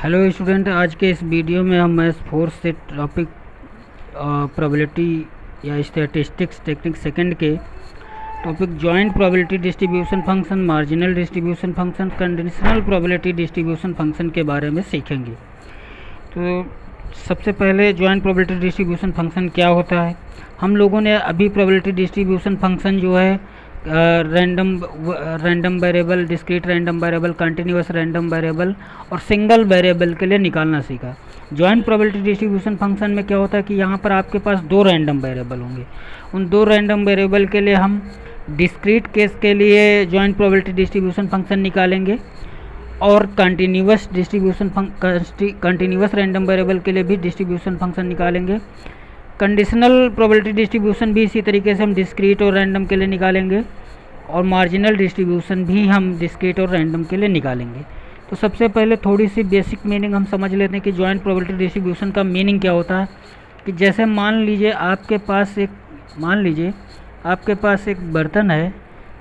Hello student, आज के इस वीडियो में हम मैथ्स 4 से टॉपिक प्रोबेबिलिटी या स्टैटिस्टिक्स टेक्निक सेकंड के topic joint probability distribution function, marginal distribution function, conditional probability distribution function के बारे में सीखेंगे। तो सबसे पहले जॉइंट प्रोबेबिलिटी डिस्ट्रीब्यूशन फंक्शन क्या होता है। हम लोगों ने अभी प्रोबेबिलिटी डिस्ट्रीब्यूशन फंक्शन जो है random variable, discrete random variable, continuous random variable और सिंगल वेरिएबल के लिए निकालना सीखा। जॉइंट प्रोबेबिलिटी डिस्ट्रीब्यूशन फंक्शन में क्या होता है कि यहाँ पर आपके पास दो रैंडम वेरिएबल होंगे। उन दो रैंडम वेरिएबल के लिए हम डिस्क्रीट केस के लिए जॉइंट प्रोबेबिलिटी डिस्ट्रीब्यूशन फंक्शन निकालेंगे और कंटिन्यूअस रैंडम वेरिएबल के लिए भी डिस्ट्रीब्यूशन फंक्शन निकालेंगे। कंडीशनल प्रोबेबिलिटी डिस्ट्रीब्यूशन भी इसी तरीके से हम डिस्क्रीट और रैंडम के लिए निकालेंगे और मार्जिनल डिस्ट्रीब्यूशन भी हम डिस्क्रीट और रैंडम के लिए निकालेंगे। तो सबसे पहले थोड़ी सी बेसिक मीनिंग हम समझ लेते हैं कि जॉइंट प्रोबेबिलिटी डिस्ट्रीब्यूशन का मीनिंग क्या होता है। कि जैसे मान लीजिए आपके पास एक बर्तन है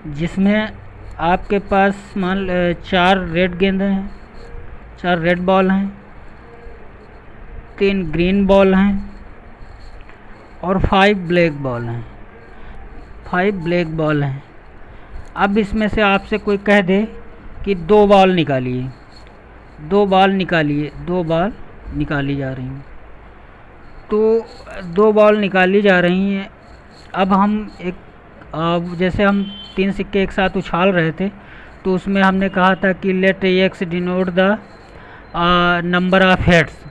जिसमें आपके पास 4 रेड गेंदें हैं, 4 रेड बॉल हैं, 3 ग्रीन बॉल हैं और 5 ब्लैक बॉल हैं। अब इसमें से आपसे कोई कह दे कि 2 बॉल निकालिए, 2 बॉल निकाली जा रही हैं। तो 2 बॉल निकाली जा रही हैं। अब जैसे हम 3 सिक्के एक साथ उछाल रहे थे तो उसमें हमने कहा था कि let x denote the number of heads.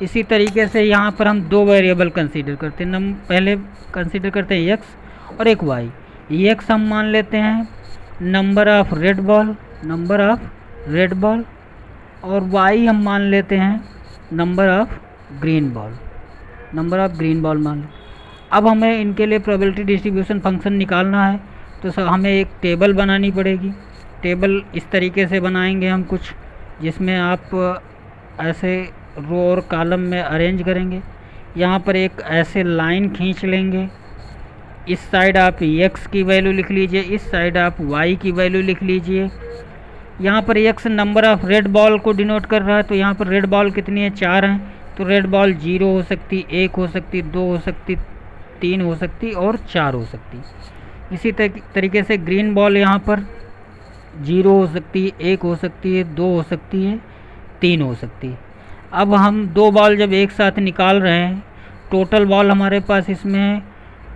इसी तरीके से यहाँ पर हम 2 वेरिएबल कंसीडर करते हैं। पहले कंसीडर करते हैं एक्स और एक वाई। एक्स हम मान लेते हैं नंबर ऑफ रेड बॉल और वाई हम मान लेते हैं नंबर ऑफ ग्रीन बॉल मान लो। अब हमें इनके लिए प्रोबेबिलिटी डिस्ट्रीब्यूशन फंक्शन निकालना है तो हमें एक टेबल बनानी पड़ेगी। टेबल इस तरीके से बनाएंगे हम कुछ, जिसमें आप ऐसे रो और कॉलम में अरेंज करेंगे। यहाँ पर एक ऐसे लाइन खींच लेंगे। इस साइड आप x की वैल्यू लिख लीजिए, इस साइड आप y की वैल्यू लिख लीजिए। यहाँ पर x number of red ball को डिनोट कर रहा है, तो यहाँ पर रेड बॉल कितनी है, 4 हैं। तो रेड बॉल 0 हो सकती, 1 हो सकती, 2 हो सकती, 3 हो सकती और 4 हो सकती। इसी तरीके से ग्रीन बॉल यहाँ पर 0 हो सकती है, 1 हो सकती है, 2 हो सकती है, 3 हो सकती है। अब हम 2 बॉल जब एक साथ निकाल रहे हैं, टोटल बॉल हमारे पास इसमें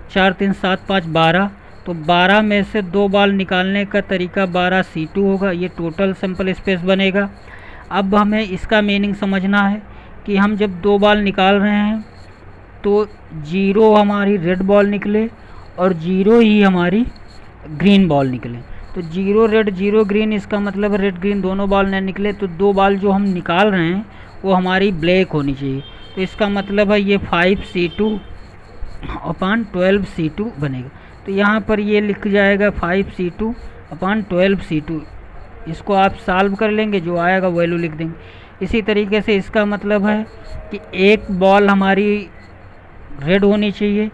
4 3 7 5 12। तो 12 में से 2 बॉल निकालने का तरीका 12 C2 होगा। ये टोटल सैंपल स्पेस बनेगा। अब हमें इसका मीनिंग समझना है कि हम जब 2 बॉल निकाल रहे हैं तो 0 हमारी रेड बॉल निकले और 0 ही हमारी ग्रीन बॉल निकले। तो 0 रेड 0 ग्रीन, इसका मतलब रेड ग्रीन दोनों बॉल न निकले। तो 2 बॉल जो हम निकाल रहे हैं वो हमारी ब्लैक होनी चाहिए। तो इसका मतलब है ये 5C2/12C2 बनेगा। तो यहाँ पर ये लिख जाएगा 5C2/12C2। इसको आप सॉल्व कर लेंगे, जो आएगा वैल्यू लिख देंगे। इसी तरीके से इसका मतलब है कि एक बॉल हमारी रेड होनी चाहिए।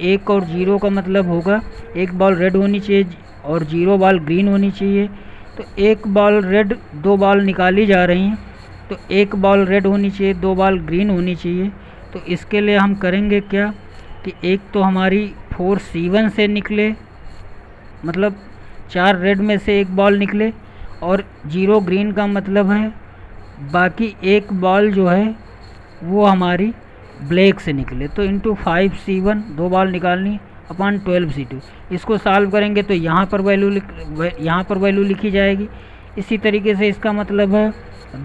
1 और 0 का मतलब होगा एक बॉल रेड होनी चाहिए और 0 बॉल ग्रीन होनी चाहिए। तो एक बॉल रेड, 2 बॉल निकाली जा रही हैं, तो एक बॉल रेड होनी चाहिए, 2 बॉल ग्रीन होनी चाहिए। तो इसके लिए हम करेंगे क्या कि एक तो हमारी 4C1 से निकले, मतलब 4 रेड में से एक बॉल निकले और 0 ग्रीन का मतलब है बाकी एक बॉल जो है वो हमारी ब्लैक से निकले। तो इंटू 5C1, 2 बॉल निकालनी अपॉन 12C2। इसको सॉल्व करेंगे तो यहाँ पर वैल्यू लिखी जाएगी। इसी तरीके से इसका मतलब है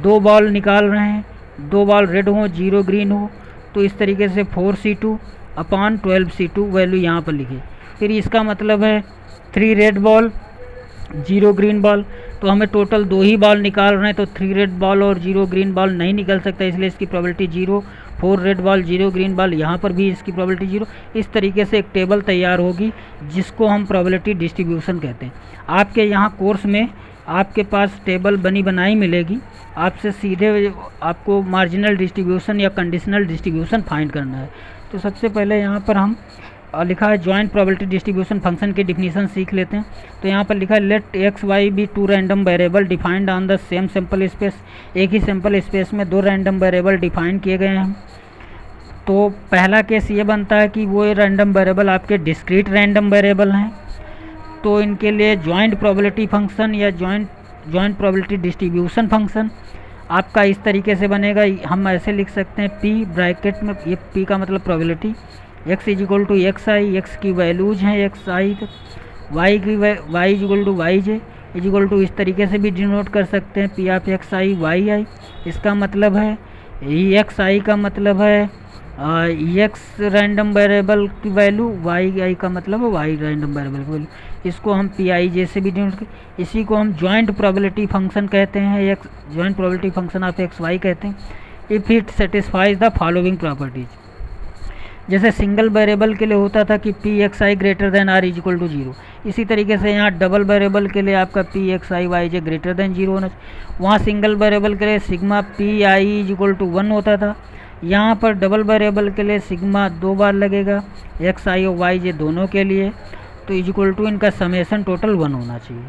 2 बॉल निकाल रहे हैं, 2 बॉल रेड हो, 0 ग्रीन हो, तो इस तरीके से 4C2/12C2 वैल्यू यहाँ पर लिखी। फिर इसका मतलब है 3 रेड बॉल 0 ग्रीन बॉल। तो हमें टोटल 2 ही बॉल निकाल रहे हैं, तो 3 रेड बॉल और 0 ग्रीन बॉल नहीं निकल सकता, इसलिए इसकी probability 0। 4 red ball 0 green ball, यहाँ पर भी इसकी प्रोबेबिलिटी 0। इस तरीके से एक टेबल तैयार होगी जिसको हम प्रोबेबिलिटी डिस्ट्रीब्यूशन कहते हैं। आपके यहाँ कोर्स में आपके पास टेबल बनी बनाई मिलेगी। आपसे सीधे आपको मार्जिनल डिस्ट्रीब्यूशन या कंडीशनल डिस्ट्रीब्यूशन फाइंड करना है। तो सबसे पहले यहाँ पर हम लिखा है जॉइंट प्रोबेबिलिटी डिस्ट्रीब्यूशन फंक्शन की डिफिनीशन सीख लेते हैं। तो यहाँ पर लिखा है let x y be two random variable defined on the same sample space. एक ही सैम्पल स्पेस में दो रैंडम वेरिएबल डिफाइन किए गए हैं। तो पहला केस ये बनता है कि वो रैंडम वेरिएबल आपके डिस्क्रीट रैंडम वेरिएबल हैं, तो इनके लिए जॉइंट प्रोबेबिलिटी फंक्शन या जॉइंट प्रोबेबिलिटी डिस्ट्रीब्यूशन फंक्शन आपका इस तरीके से बनेगा। हम ऐसे लिख सकते हैं पी ब्रैकेट में, ये पी का मतलब probability, X is equal to X I, X की वैल्यूज हैं एक्स आई, वाई की Y is equal to Y J is equal to, इस तरीके से भी डिनोट कर सकते हैं P of X I Y I. इसका मतलब है एक्स आई का मतलब है एक्स रैंडम वेरिएबल की वैल्यू, वाई आई का मतलब है वाई रैंडम वेरिएबल की वैल्यू। इसको हम पी आई जे से भी डिनोट कर, इसी को हम जॉइंट प्रोबेबिलिटी फंक्शन कहते हैं, x joint probability function of x y कहते हैं। If it satisfies the following properties, जैसे सिंगल वेरिएबल के लिए होता था कि p x i greater than r is equal to zero, इसी तरीके से यहाँ डबल वेरिएबल के लिए आपका पी एक्स आई y j greater than zero होना चाहिए। वहाँ सिंगल वेरिएबल के लिए sigma p i is equal to 1 होता था, यहाँ पर डबल वेरिएबल के लिए सिग्मा 2 बार लगेगा, एक्स आई और वाई जे दोनों के लिए, तो इज इक्वल टू इनका समेसन टोटल 1 होना चाहिए।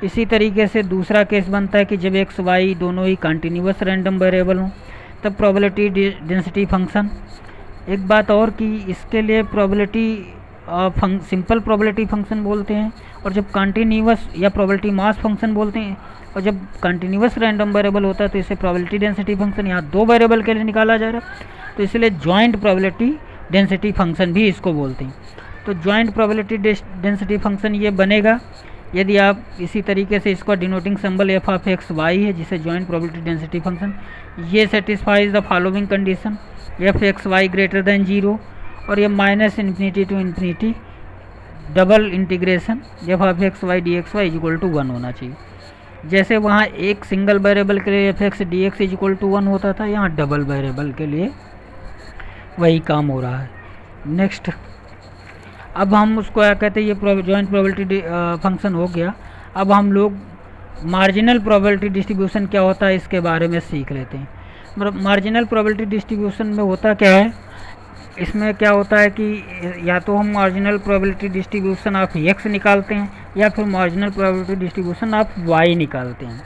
इसी तरीके से दूसरा केस बनता है कि जब एक्स वाई दोनों ही कंटिन्यूस रैंडम वेरिएबल हों, तब प्रोबेबिलिटी डेंसिटी फंक्शन। एक बात और कि इसके लिए प्रोबेबिलिटी सिंपल प्रोबेबिलिटी फंक्शन बोलते हैं, और जब कंटिन्यूस या प्रोबेबिलिटी मास फंक्शन बोलते हैं, और जब कंटिन्यूस रैंडम वेरिएबल होता है तो इसे प्रोबेबिलिटी डेंसिटी फंक्शन। यहाँ 2 वेरिएबल के लिए निकाला जा रहा है, तो इसलिए जॉइंट प्रोबेबिलिटी डेंसिटी फंक्शन भी इसको बोलते हैं। तो जॉइंट प्रोबेबिलिटी डेंसिटी फंक्शन ये बनेगा यदि आप इसी तरीके से, इसका denoting symbol f of x y है, जिसे जॉइंट प्रोबेबिलिटी डेंसिटी फंक्शन, ये satisfies the following condition f x y greater than zero, और ये minus infinity to infinity double integration f of x y d x y is equal to 1 होना चाहिए। जैसे वहाँ एक सिंगल वेरिएबल के लिए f x d x is equal to 1 होता था, यहाँ डबल वेरिएबल के लिए वही काम हो रहा है। नेक्स्ट, अब हम उसको क्या कहते हैं, ये जॉइंट प्रोबेबिलिटी फंक्शन हो गया। अब हम लोग मार्जिनल प्रोबेबिलिटी डिस्ट्रीब्यूशन क्या होता है इसके बारे में सीख लेते हैं। मतलब मार्जिनल प्रोबेबिलिटी डिस्ट्रीब्यूशन में होता क्या है, इसमें क्या होता है कि या तो हम marginal probability distribution of x निकालते हैं, या फिर marginal probability distribution of y निकालते हैं।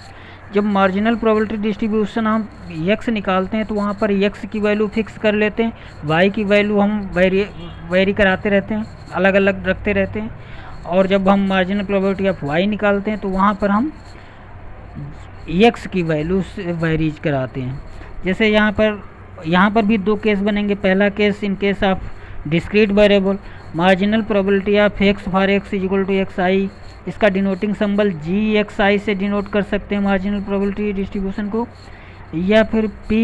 जब मार्जिनल प्रोबेबिलिटी डिस्ट्रीब्यूशन हम एक्स निकालते हैं तो वहाँ पर एक्स की वैल्यू फिक्स कर लेते हैं, वाई की वैल्यू हम वेरी कराते रहते हैं, अलग अलग रखते रहते हैं। और जब हम मार्जिनल प्रोबेबिलिटी ऑफ वाई निकालते हैं तो वहाँ पर हम एक्स की वैल्यू से वेरीज कराते हैं। जैसे यहाँ पर भी 2 केस बनेंगे। पहला case in case of discrete variable, marginal probability of x for x is equal to X I, इसका denoting symbol G X I से डिनोट कर सकते हैं मार्जिनल प्रोबेबिलिटी डिस्ट्रीब्यूशन को, या फिर पी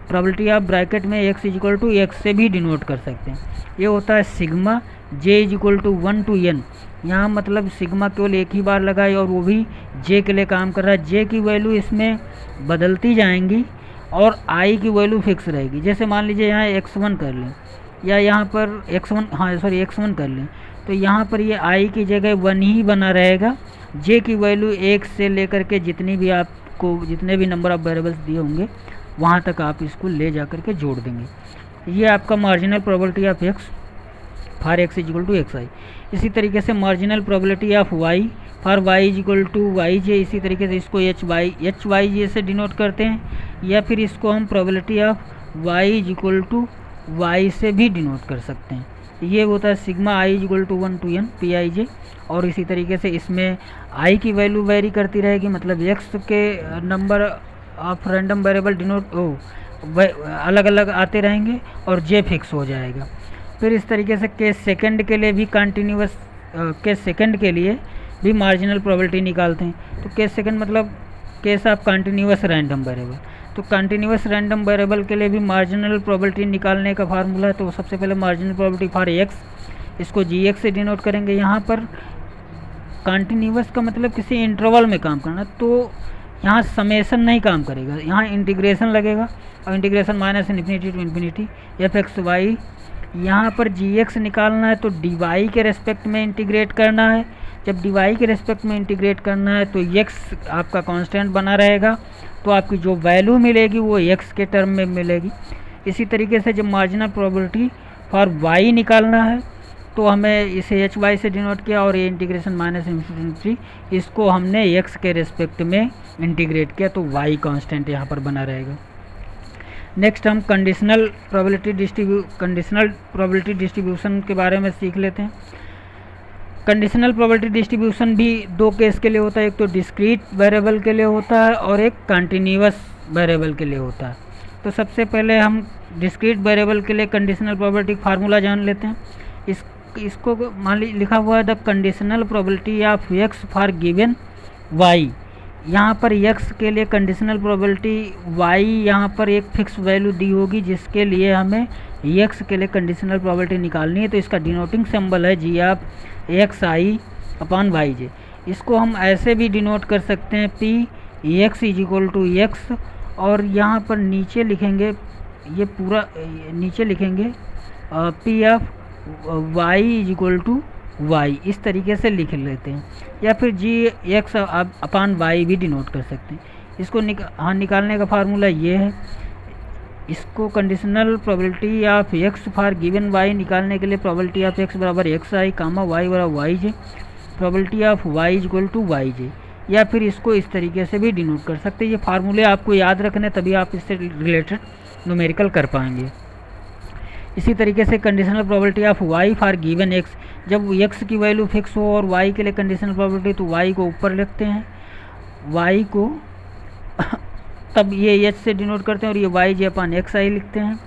प्रोबेबिलिटी ऑफ ब्रैकेट में x is equal to x से भी डिनोट कर सकते हैं। ये होता है sigma j is equal to 1 to n। यहाँ मतलब सिग्मा केवल एक ही बार लगाए और वो भी जे के लिए काम कर रहा है। जे की वैल्यू इसमें बदलती जाएंगी और आई की वैल्यू फिक्स रहेगी। जैसे मान लीजिए यहाँ x1 कर लें, या यहाँ पर x1 कर लें, तो यहाँ पर ये आई की जगह 1 ही बना रहेगा। जे की वैल्यू 1 से लेकर के जितने भी नंबर ऑफ वेरिएबल्स दिए होंगे वहाँ तक आप इसको ले जा कर के जोड़ देंगे। ये आपका marginal probability of x for x is equal to X I. इसी तरीके से marginal probability of Y for Y is equal to Y J, इसी तरीके से इसको एच वाई जे से डिनोट करते हैं, या फिर इसको हम probability of Y is equal to Y से भी डिनोट कर सकते हैं। ये होता है sigma I is equal to 1 to n P I J. और इसी तरीके से इसमें आई की वैल्यू वेरी करती रहेगी, मतलब एक्स के नंबर ऑफ रैंडम वेरिएबल अलग अलग आते रहेंगे और जे फिक्स हो जाएगा। फिर इस तरीके से केस सेकंड के लिए भी कंटिन्यूस केस सेकंड के लिए भी मार्जिनल प्रोबेबिलिटी निकालते हैं। तो केस सेकंड मतलब case of continuous random variable. तो कंटिन्यूस रैंडम वेरिएबल के लिए भी मार्जिनल प्रोबेबिलिटी निकालने का फार्मूला है। तो सबसे पहले मार्जिनल प्रोबेबिलिटी फॉर एक्स, इसको जी एक्स से डिनोट करेंगे। यहाँ पर कंटिन्यूस का मतलब किसी इंटरवल में काम करना, तो यहाँ समेसन नहीं काम करेगा, यहाँ इंटीग्रेशन लगेगा, और integration minus infinity to infinity f x y. यहाँ पर जी एक्स निकालना है तो डी वाई के रेस्पेक्ट में इंटीग्रेट करना है। जब डी वाई के रेस्पेक्ट में इंटीग्रेट करना है तो एक्स आपका कांस्टेंट बना रहेगा, तो आपकी जो वैल्यू मिलेगी वो एक्स के टर्म में मिलेगी। इसी तरीके से जब मार्जिनल प्रोबेबिलिटी फॉर वाई निकालना है तो हमें इसे एच वाई से डिनोट किया, और ये इंटीग्रेशन माइनस इन्फिनिटी इसको हमने एक्स के रेस्पेक्ट में इंटीग्रेट किया, तो वाई कांस्टेंट यहाँ पर बना रहेगा। नेक्स्ट हम कंडीशनल प्रोबेबिलिटी डिस्ट्रीब्यूशन के बारे में सीख लेते हैं। कंडीशनल प्रोबेबिलिटी डिस्ट्रीब्यूशन भी दो केस के लिए होता है, एक तो डिस्क्रीट वेरिएबल के लिए होता है और एक कंटिन्यूअस वेरिएबल के लिए होता है। तो सबसे पहले हम डिस्क्रीट वेरिएबल के लिए कंडीशनल प्रोबेबिलिटी फार्मूला जान लेते हैं। इसको मान ली लिखा हुआ है the conditional probability of x for given y. यहाँ पर x के लिए कंडीशनल प्रोबेबिलिटी y यहाँ पर एक फिक्स वैल्यू दी होगी, जिसके लिए हमें x के लिए कंडीशनल प्रोबेबिलिटी निकालनी है। तो इसका डिनोटिंग सिंबल है G of X I upon Y J. इसको हम ऐसे भी डिनोट कर सकते हैं p x is equal to x, और यहाँ पर नीचे लिखेंगे, ये पूरा नीचे लिखेंगे p of y is equal to y, इस तरीके से लिख लेते हैं, या फिर जी एक्स अपान वाई भी डिनोट कर सकते हैं। इसको निकालने का फार्मूला ये है। इसको conditional probability of x for given Y निकालने के लिए प्रोबेबिलिटी ऑफ एक्स बराबर एक्स आई कामा वाई बराबर Y J, probability of Y is equal to Y J, या फिर इसको इस तरीके से भी डिनोट कर सकते हैं। ये फार्मूले आपको याद रखने, तभी आप इससे रिलेटेड न्यूमेरिकल कर पाएंगे। इसी तरीके से conditional probability of Y for given x, जब एक्स की वैल्यू फिक्स हो और वाई के लिए कंडीशनल प्रोबेबिलिटी, तो वाई को ऊपर लिखते हैं, वाई को तब ये एच से डिनोट करते हैं, और ये वाई जे अपान एक्स आई लिखते हैं,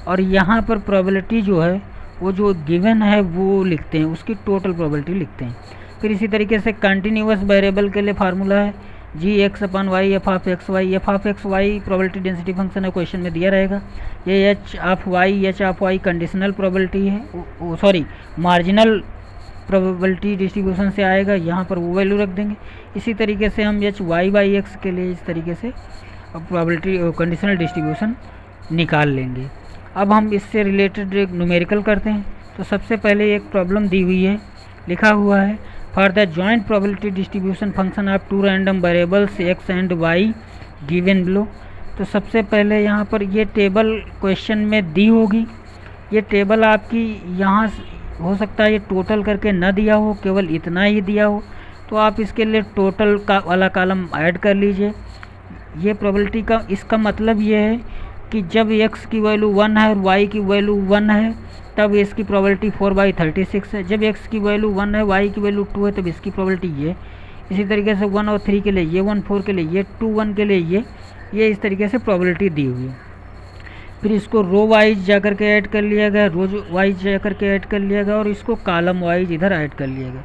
और यहाँ पर प्रोबेबिलिटी जो है वो जो गिवन है वो लिखते हैं, उसकी टोटल प्रोबेबिलिटी लिखते हैं। फिर इसी तरीके से कंटिन्यूअस वेरिएबल के लिए फार्मूला है G x upon Y F of x Y. F of x Y probability density function है, क्वेश्चन में दिया रहेगा। ये H of Y conditional probability है, सॉरी मार्जिनल प्रोबेबिलिटी डिस्ट्रीब्यूशन से आएगा, यहाँ पर वो वैल्यू रख देंगे। इसी तरीके से हम एच वाई बाई एक्स के लिए इस तरीके से प्रोबेबिलिटी कंडीशनल डिस्ट्रीब्यूशन निकाल लेंगे। अब हम इससे रिलेटेड एक न्यूमेरिकल करते हैं। तो सबसे पहले एक प्रॉब्लम दी हुई है, लिखा हुआ है for the joint probability distribution function of two random variables x and y given below. तो सबसे पहले यहाँ पर ये टेबल क्वेश्चन में दी होगी। ये टेबल आपकी यहाँ हो सकता है ये टोटल करके न दिया हो, केवल इतना ही दिया हो, तो आप इसके लिए टोटल का वाला कॉलम ऐड कर लीजिए। ये प्रोबेबिलिटी का इसका मतलब ये है कि जब x की वैल्यू 1 है और y की वैल्यू 1 है तब इसकी प्रोबेबिलिटी 4/36 है। जब x की वैल्यू 1 है y की वैल्यू 2 है तब इसकी प्रोबेबिलिटी ये। इसी तरीके से 1 और 3 के लिए ये, 1 4 के लिए ये, 2 1 के लिए ये इस तरीके से प्रोबेबिलिटी दी हुई है। फिर इसको रो वाइज जा कर के ऐड कर लिया गया, रोज वाइज जा कर के ऐड कर लिया गया, और इसको कॉलम वाइज इधर ऐड कर लिया गया।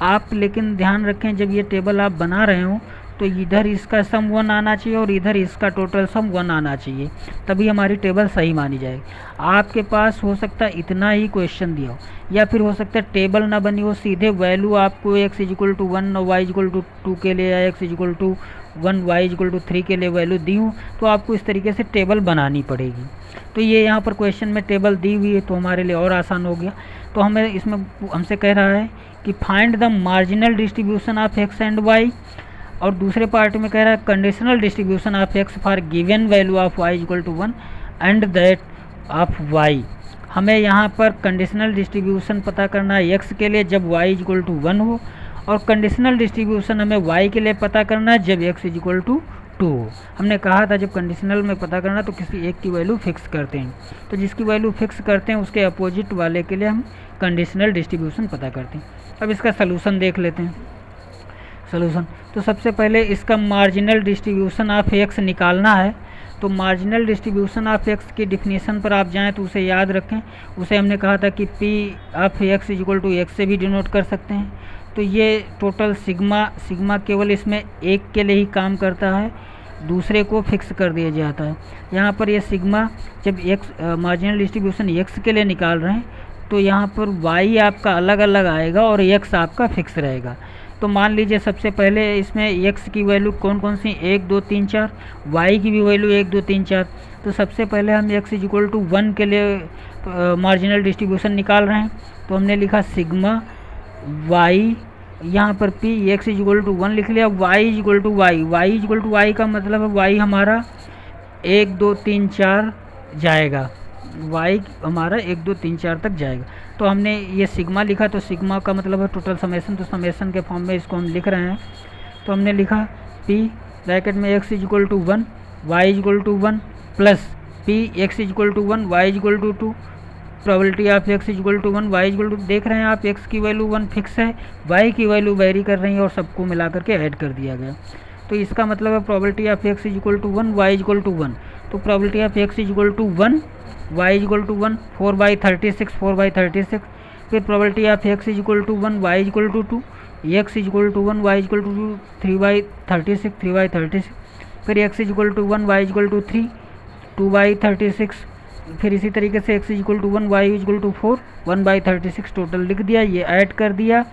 आप लेकिन ध्यान रखें जब ये टेबल आप बना रहे हो तो इधर इसका सम 1 आना चाहिए और इधर इसका टोटल सम 1 आना चाहिए, तभी हमारी टेबल सही मानी जाएगी। आपके पास हो सकता है इतना ही क्वेश्चन दिया हो, या फिर हो सकता है टेबल ना बनी हो, सीधे वैल्यू आपको x इक्वल टू 1 और y इक्वल टू 2 के लिए, या x equal to 1 y equal to 3 के लिए वैल्यू दी हो, तो आपको इस तरीके से टेबल बनानी पड़ेगी। तो ये यहाँ पर क्वेश्चन में टेबल दी हुई है तो हमारे लिए और आसान हो गया। तो हमें इसमें हमसे कह रहा है कि find the marginal distribution of x and y, और दूसरे पार्ट में कह रहा है conditional distribution of x for given value of y equal to 1 and that of y। हमें यहाँ पर कंडीशनल डिस्ट्रीब्यूशन पता करना है x के लिए जब y इक्वल टू 1 हो, और कंडीशनल डिस्ट्रीब्यूशन हमें y के लिए पता करना है जब x इक्वल टू 2 हो। हमने कहा था जब कंडीशनल में पता करना तो किसी एक की वैल्यू फिक्स करते हैं, तो जिसकी वैल्यू फिक्स करते हैं उसके अपोजिट वाले के लिए हम कंडीशनल डिस्ट्रीब्यूशन पता करते हैं। अब इसका सलूशन देख लेते हैं। सलूशन, तो सबसे पहले इसका मार्जिनल डिस्ट्रीब्यूशन ऑफ x निकालना है। तो मार्जिनल डिस्ट्रीब्यूशन ऑफ x की डिफिनीशन पर आप जाएं तो उसे याद रखें। उसे हमने कहा था कि p of x equal to x से भी डिनोट कर सकते हैं। तो ये टोटल सिग्मा केवल इसमें एक के लिए ही काम करता है, दूसरे को फिक्स कर दिया जाता है। यहाँ पर ये सिग्मा जब x मार्जिनल डिस्ट्रीब्यूशन x के लिए निकाल रहे हैं तो यहाँ पर y आपका अलग अलग आएगा और x आपका फिक्स रहेगा। तो मान लीजिए सबसे पहले इसमें x की वैल्यू कौन कौन सी 1 2 3 4, y की भी वैल्यू 1 2 3 4। तो सबसे पहले हम x इक्वल टू 1 के लिए मार्जिनल डिस्ट्रीब्यूशन निकाल रहे हैं, तो हमने लिखा सिग्मा y, यहाँ पर p x इक्वल टू 1 लिख लिया, y इक्वल टू y का मतलब है y हमारा 1 2 3 4 जाएगा, वाई हमारा 1 2 3 4 तक जाएगा। तो हमने ये सिग्मा लिखा, तो सिग्मा का मतलब है टोटल समेसन, तो समेसन के फॉर्म में इसको हम लिख रहे हैं। तो हमने लिखा पी ब्रैकेट में x equal to 1 y equal to 1 plus p x equal to 1 y equal to 2 probability of x equal to 1 y equal to, देख रहे हैं आप x की वैल्यू 1 फिक्स है, y की वैल्यू वेरी कर रही है और सबको मिला करके ऐड कर दिया गया। तो इसका मतलब है probability of x equal to 1 y equal to 1, तो probability of x equal to 1 y equal to 1 4/36 फिर probability of x equal to 1 y equal to 2 x equal to 1 y equal to 2 3/36 फिर x equal to 1 y equal to 3 2/36 फिर इसी तरीके से x equal to 1 y equal to 4 1/36 total लिख दिया, ये add कर दिया।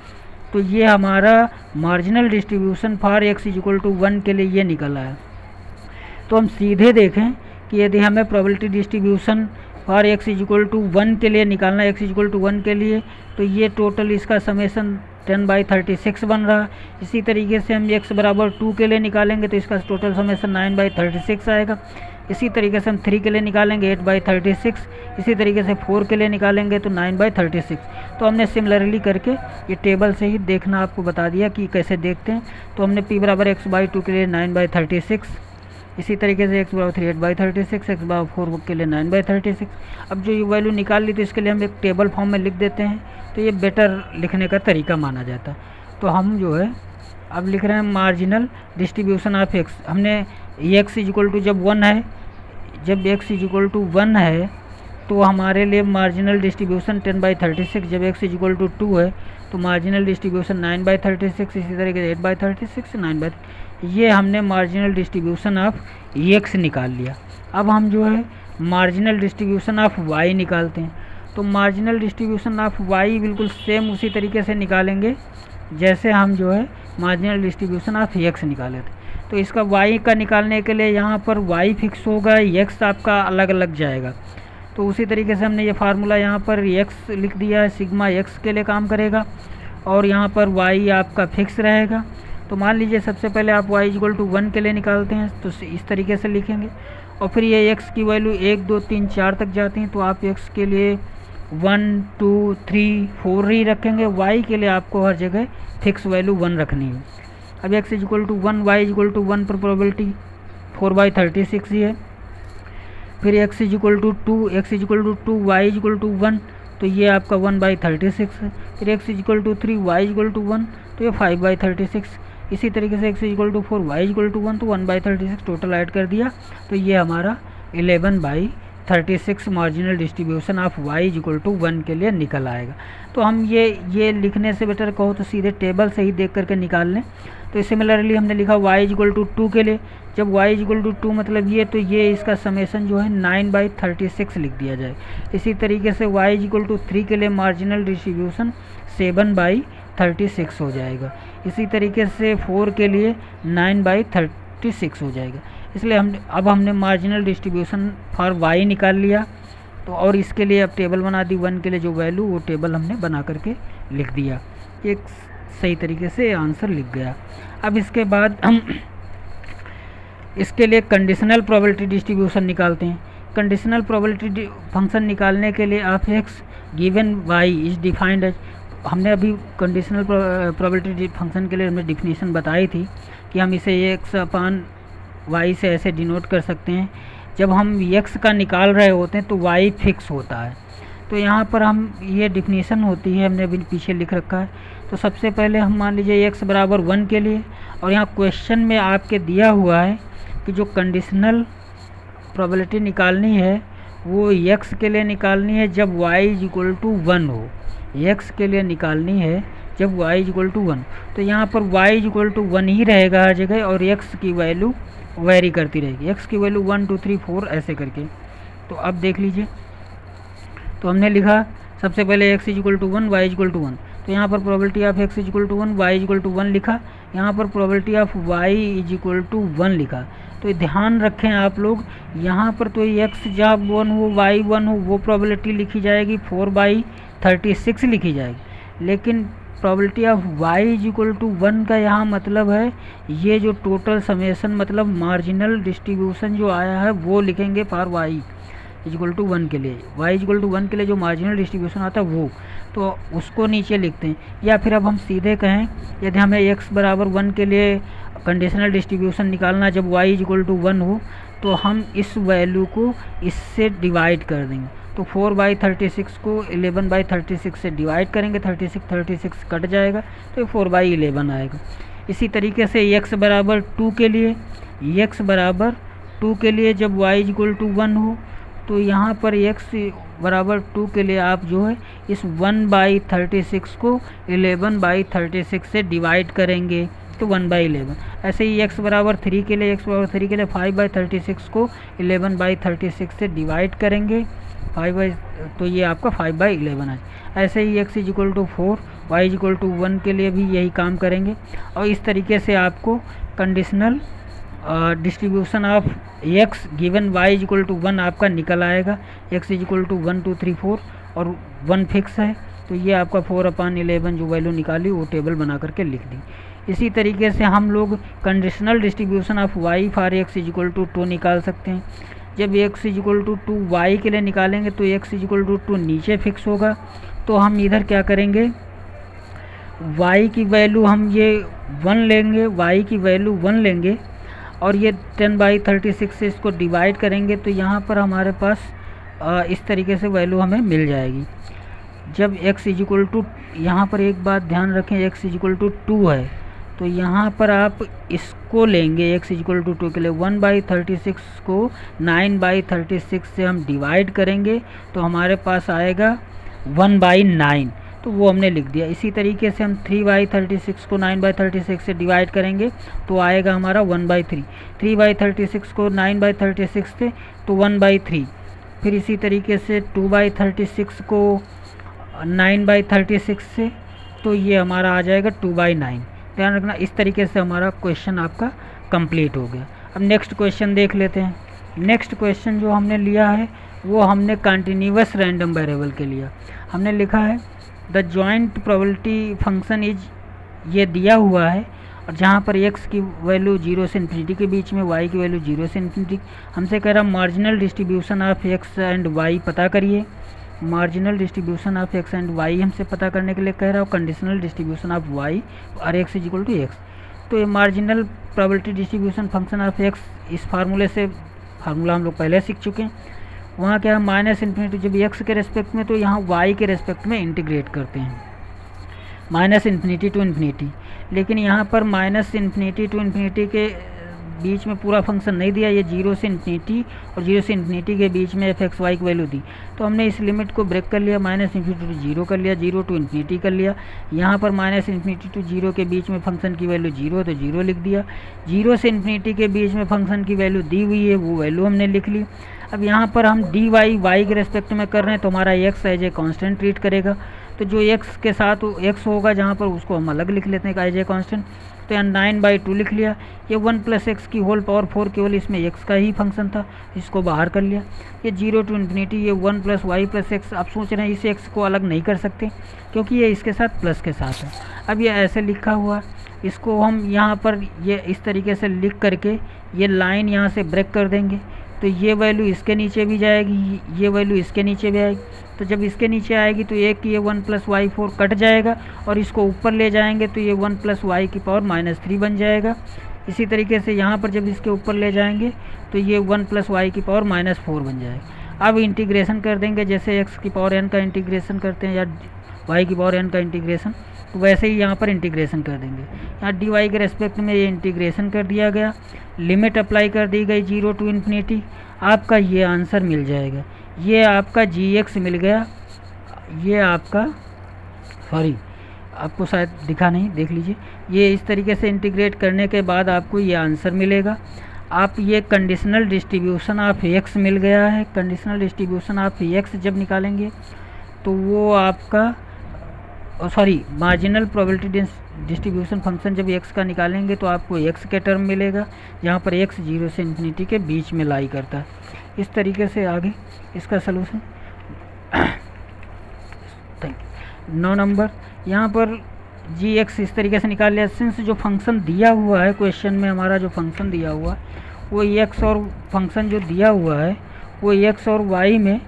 तो ये हमारा marginal distribution for x equal to 1 के लिए ये निकला है। तो हम सीधे देखें कि यदि हमें probability distribution for x equal to 1 के लिए निकालना है, x इक्वल टू 1 के लिए, तो ये टोटल इसका समेसन 10/36 बन रहा। इसी तरीके से हम x बराबर 2 के लिए निकालेंगे तो इसका टोटल समेसन 9/36 आएगा। इसी तरीके से हम 3 के लिए निकालेंगे 8/36, इसी तरीके से 4 के लिए निकालेंगे तो 9/36। तो हमने सिमिलरली करके ये टेबल से ही देखना आपको बता दिया कि कैसे देखते हैं। तो हमने p बराबर x/2 के लिए 9/36, इसी तरीके से x बराबर 3 8/36, x बराबर 4 के लिए 9/36। अब जो ये वैल्यू निकाल ली तो इसके लिए हम एक टेबल फॉर्म में लिख देते हैं, तो ये बेटर लिखने का तरीका माना जाता है। तो हम जो है अब लिख रहे हैं मार्जिनल डिस्ट्रीब्यूशन ऑफ x। हमने x इक्वल टू जब 1 है, जब x इक्वल टू 1 है तो हमारे लिए मार्जिनल डिस्ट्रीब्यूशन 10/36, जब x इक्वल टू 2 है तो मार्जिनल डिस्ट्रीब्यूशन 9/36, इसी तरीके से 8/36 9/, ये हमने मार्जिनल डिस्ट्रीब्यूशन ऑफ x निकाल लिया। अब हम जो है मार्जिनल डिस्ट्रीब्यूशन ऑफ y निकालते हैं। तो मार्जिनल डिस्ट्रीब्यूशन ऑफ y बिल्कुल सेम उसी तरीके से निकालेंगे जैसे हम जो है मार्जिनल डिस्ट्रीब्यूशन ऑफ x निकाले थे। तो इसका y का निकालने के लिए यहाँ पर y फिक्स होगा, x आपका अलग अलग जाएगा। तो उसी तरीके से हमने ये फार्मूला यहाँ पर x लिख दिया है, सिग्मा x के लिए काम करेगा और यहाँ पर y आपका फिक्स रहेगा। तो मान लीजिए सबसे पहले आप y इक्वल टू 1 के लिए निकालते हैं तो इस तरीके से लिखेंगे और फिर ये x की वैल्यू 1 2 3 4 तक जाती हैं तो आप x के लिए 1 2 3 4 ही रखेंगे, y के लिए आपको हर जगह फिक्स वैल्यू 1 रखनी है। अब x equal to 1 y equal to 1 पर प्रोबेबिलिटी 4/36 ही है। फिर x equal to 2 x equal to 2 y equal to 1 तो ये आपका 1/36 है। फिर x equal to 3 y equal to 1 तो ये 5/36। इसी तरीके से x equal to 4 y equal to 1 तो 1/36 टोटल ऐड कर दिया तो ये हमारा 11/36 marginal distribution of y equal to 1 के लिए निकल आएगा। तो हम ये लिखने से बेटर कहो तो सीधे टेबल से ही देख करके निकाल लें। तो सिमिलरली हमने लिखा y इक्वल टू 2 के लिए, जब y इक्वल टू 2 मतलब ये, तो ये इसका समेसन जो है 9/36 लिख दिया जाए। इसी तरीके से y इक्वल टू 3 के लिए मार्जिनल डिस्ट्रीब्यूशन 7/36 हो जाएगा। इसी तरीके से 4 के लिए 9/36 हो जाएगा। इसलिए हमने मार्जिनल डिस्ट्रीब्यूशन फॉर y निकाल लिया। तो और इसके लिए अब टेबल बना दी 1 के लिए जो वैल्यू, वो टेबल हमने बना करके लिख दिया। एक सही तरीके से आंसर लिख गया। अब इसके बाद हम इसके लिए कंडीशनल प्रोबेबिलिटी डिस्ट्रीब्यूशन निकालते हैं। कंडीशनल प्रोबेबिलिटी फंक्शन निकालने के लिए आप x given y is defined as, हमने अभी कंडीशनल प्रोबेबिलिटी फंक्शन के लिए हमने डिफिनीशन बताई थी कि हम इसे x/y से ऐसे डिनोट कर सकते हैं। जब हम x का निकाल रहे होते हैं तो y फिक्स होता है। तो यहाँ पर हम ये डिफिनीशन होती है, हमने अभी पीछे लिख रखा है। तो सबसे पहले हम मान लीजिए x बराबर 1 के लिए, और यहाँ क्वेश्चन में आपके दिया हुआ है कि जो कंडीशनल प्रोबेबिलिटी निकालनी है वो x के लिए निकालनी है जब y इक्वल टू 1 हो, x के लिए निकालनी है जब y इक्वल टू 1। तो यहाँ पर y इक्वल टू 1 ही रहेगा हर जगह और x की वैल्यू वेरी करती रहेगी, x की वैल्यू 1 2 3 4 ऐसे करके। तो अब देख लीजिए, तो हमने लिखा सबसे पहले x equal to 1 y equal to 1, तो यहाँ पर probability of x equal to 1 y equal to 1 लिखा, यहाँ पर probability of y is equal to 1 लिखा। तो ध्यान रखें आप लोग, यहाँ पर तो x जब 1 हो y 1 हो वो प्रोबेबिलिटी लिखी जाएगी 4/36 लिखी जाएगी, लेकिन probability of y is equal to 1 का यहाँ मतलब है ये जो टोटल समेसन मतलब मार्जिनल डिस्ट्रीब्यूशन जो आया है वो लिखेंगे फॉर y। इक्वल टू 1 के लिए, y इक्वल टू 1 के लिए जो मार्जिनल डिस्ट्रीब्यूशन आता है वो, तो उसको नीचे लिखते हैं। या फिर अब हम सीधे कहें, यदि हमें x बराबर 1 के लिए कंडीशनल डिस्ट्रीब्यूशन निकालना जब y इक्वल टू 1 हो, तो हम इस वैल्यू को इससे डिवाइड कर देंगे। तो 4/36 को 11/36 से डिवाइड करेंगे, 36 कट जाएगा तो 4/11 आएगा। इसी तरीके से x बराबर 2 के लिए, x बराबर 2 के लिए जब y इक्वल टू 1 हो, तो यहाँ पर x बराबर 2 के लिए आप जो है इस 1/36 को 11/36 से डिवाइड करेंगे तो 1/11। ऐसे ही x बराबर 3 के लिए, 5/36 को 11/36 से डिवाइड करेंगे, तो ये आपका 5/11 है। ऐसे ही x equal to 4, y equal to 1 के लिए भी यही काम करेंगे। और इस तरीके से आपको conditional distribution of x given y equal to 1 आपका निकल आएगा। x इक्वल टू 1 2 3 4 और 1 फिक्स है, तो ये आपका 4/11 जो वैल्यू निकाली वो टेबल बना करके लिख दी। इसी तरीके से हम लोग conditional distribution of y for x equal to 2 निकाल सकते हैं। जब x इक्वल टू 2 y के लिए निकालेंगे तो x इक्वल टू 2 नीचे फिक्स होगा, तो हम इधर क्या करेंगे, y की वैल्यू हम ये 1 लेंगे, y की वैल्यू 1 लेंगे और ये 10/36 से इसको डिवाइड करेंगे, तो यहाँ पर हमारे पास इस तरीके से वैल्यू हमें मिल जाएगी। जब x इक्वल टू, यहाँ पर एक बात ध्यान रखें, x इक्वल टू 2 है, तो यहाँ पर आप इसको लेंगे x इक्वल टू 2 के लिए 1/36 को 9/36 से हम डिवाइड करेंगे, तो हमारे पास आएगा 1/9, तो वो हमने लिख दिया। इसी तरीके से हम 3/36 को 9/36 से डिवाइड करेंगे तो आएगा हमारा 1/3, 3/36 को 9/36 से तो 1/3। फिर इसी तरीके से 2/36 को 9/36 से तो ये हमारा आ जाएगा 2/9। ध्यान रखना, इस तरीके से हमारा क्वेश्चन आपका कंप्लीट हो गया। अब नेक्स्ट क्वेश्चन देख लेते हैं। नेक्स्ट क्वेश्चन जो हमने लिया है वो हमने कंटिन्यूअस रैंडम वेरिएबल के लिया। हमने लिखा है the joint probability function is, ये दिया हुआ है और जहाँ पर x की वैल्यू 0 से इन्फिनिटी के बीच में, y की वैल्यू 0 से इन्फिनिटी। हमसे कह रहा marginal distribution of x and y पता करिए। Marginal distribution of x and y हमसे पता करने के लिए कह रहा है, कंडीशनल डिस्ट्रीब्यूशन ऑफ y और x इक्वल टू x। तो ये marginal probability distribution function of x, इस फार्मूले से, फार्मूला हम लोग पहले सीख चुके हैं। वहाँ क्या है, -∞ जब x के रेस्पेक्ट में, तो यहाँ y के रेस्पेक्ट में इंटीग्रेट करते हैं, -∞ टू इन्फिनिटी। लेकिन यहाँ पर -∞ टू इन्फिनिटी के बीच में पूरा फंक्शन नहीं दिया, ये 0 से इन्फिनिटी और 0 से इन्फिनिटी के बीच में f(x, y) की वैल्यू दी, तो हमने इस लिमिट को ब्रेक कर लिया, -∞ टू 0 कर लिया, 0 टू इन्फिनिटी कर लिया। यहाँ पर -∞ टू 0 के बीच में फंक्शन की वैल्यू 0 तो 0 लिख दिया। 0 से इन्फिनिटी के बीच में फंक्शन की वैल्यू दी हुई है, वो वैल्यू हमने लिख ली। अब यहाँ पर हम dy y के रेस्पेक्ट में कर रहे हैं, तो हमारा x as a constant treat करेगा, तो जो x के साथ x होगा जहाँ पर, उसको हम अलग लिख लेते हैं एज ए कांस्टेंट। तो यहाँ 9/2 लिख लिया। ये 1 + x की होल पावर 4 केवल इसमें x का ही फंक्शन था, इसको बाहर कर लिया। ये 0 टू इन्फिनिटी, ये 1 + y + x। आप सोच रहे हैं इस x को अलग नहीं कर सकते क्योंकि ये इसके साथ प्लस के साथ है। अब ये ऐसे लिखा हुआ, इसको हम यहाँ पर ये इस तरीके से लिख करके ये लाइन यहाँ से ब्रेक कर देंगे, तो ये वैल्यू इसके नीचे भी जाएगी, ये वैल्यू इसके नीचे भी आएगी। तो जब इसके नीचे आएगी तो एक ये 1 + y 4 कट जाएगा और इसको ऊपर ले जाएंगे तो ये 1 + y की पावर -3 बन जाएगा। इसी तरीके से यहाँ पर जब इसके ऊपर ले जाएंगे तो ये 1 + y की पावर -4 बन जाएगा। अब इंटीग्रेशन कर देंगे, जैसे x की पावर n का इंटीग्रेशन करते हैं या y की पावर n का इंटीग्रेशन, तो वैसे ही यहाँ पर इंटीग्रेशन कर देंगे। यहाँ dy के रेस्पेक्ट में ये इंटीग्रेशन कर दिया गया, लिमिट अप्लाई कर दी गई 0 टू इन्फिनिटी। आपका ये आंसर मिल जाएगा, ये आपका gx मिल गया। ये आपका, सॉरी आपको शायद दिखा नहीं, देख लीजिए। ये इस तरीके से इंटीग्रेट करने के बाद आपको ये आंसर मिलेगा। आप ये कंडीशनल डिस्ट्रीब्यूशन ऑफ x मिल गया है। कंडीशनल डिस्ट्रीब्यूशन ऑफ x जब निकालेंगे तो वो आपका, sorry marginal probability distribution function जब x का निकालेंगे तो आपको x के टर्म मिलेगा, जहाँ पर x 0 से इन्फिनिटी के बीच में लाई करता है। इस तरीके से आगे इसका सलूशन। 9 नंबर, यहाँ पर gx इस तरीके से निकाल लिया। सिंस जो फंक्शन दिया हुआ है क्वेश्चन में, हमारा जो फंक्शन दिया हुआ है वो x, और फंक्शन जो दिया हुआ है वो एक्स और वाई में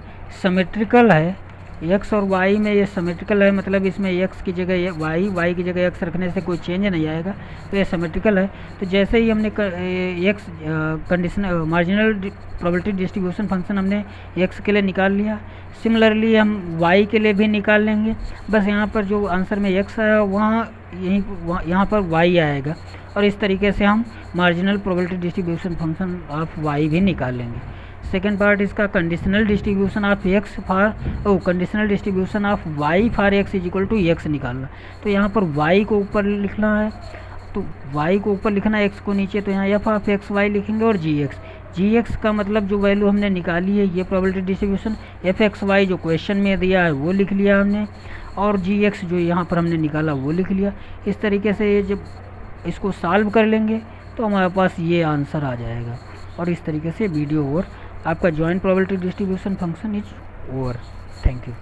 सिमेट्रिकल है, एक्स और वाई में ये सिमेट्रिकल है, मतलब इसमें एक्स की जगह वाई, वाई की जगह एक्स रखने से कोई चेंज नहीं आएगा, तो ये सिमेट्रिकल है। तो जैसे ही हमने x condition marginal probability distribution function हमने एक्स के लिए निकाल लिया, सिमिलरली हम वाई के लिए भी निकाल लेंगे। बस यहाँ पर जो आंसर में एक्स आया वहाँ यहाँ पर वाई आएगा, और इस तरीके से हम marginal probability distribution function of y भी निकाल लेंगे। सेकेंड पार्ट इसका conditional distribution of x for conditional distribution of Y for x is equal to x निकालना। तो यहाँ पर वाई को ऊपर लिखना है, तो वाई को ऊपर लिखना है, एक्स को नीचे, तो यहाँ एफ ऑफ एक्स वाई लिखेंगे और जी एक्स का मतलब जो वैल्यू हमने निकाली है ये probability distribution, f x y जो क्वेश्चन में दिया है वो लिख लिया हमने, और जी एक्स जो यहाँ पर हमने निकाला वो लिख लिया। इस तरीके से जब इसको सॉल्व कर लेंगे तो हमारे पास ये आंसर आ जाएगा, और इस तरीके से वीडियो ओवर। आपका joint probability distribution function is over. Thank you.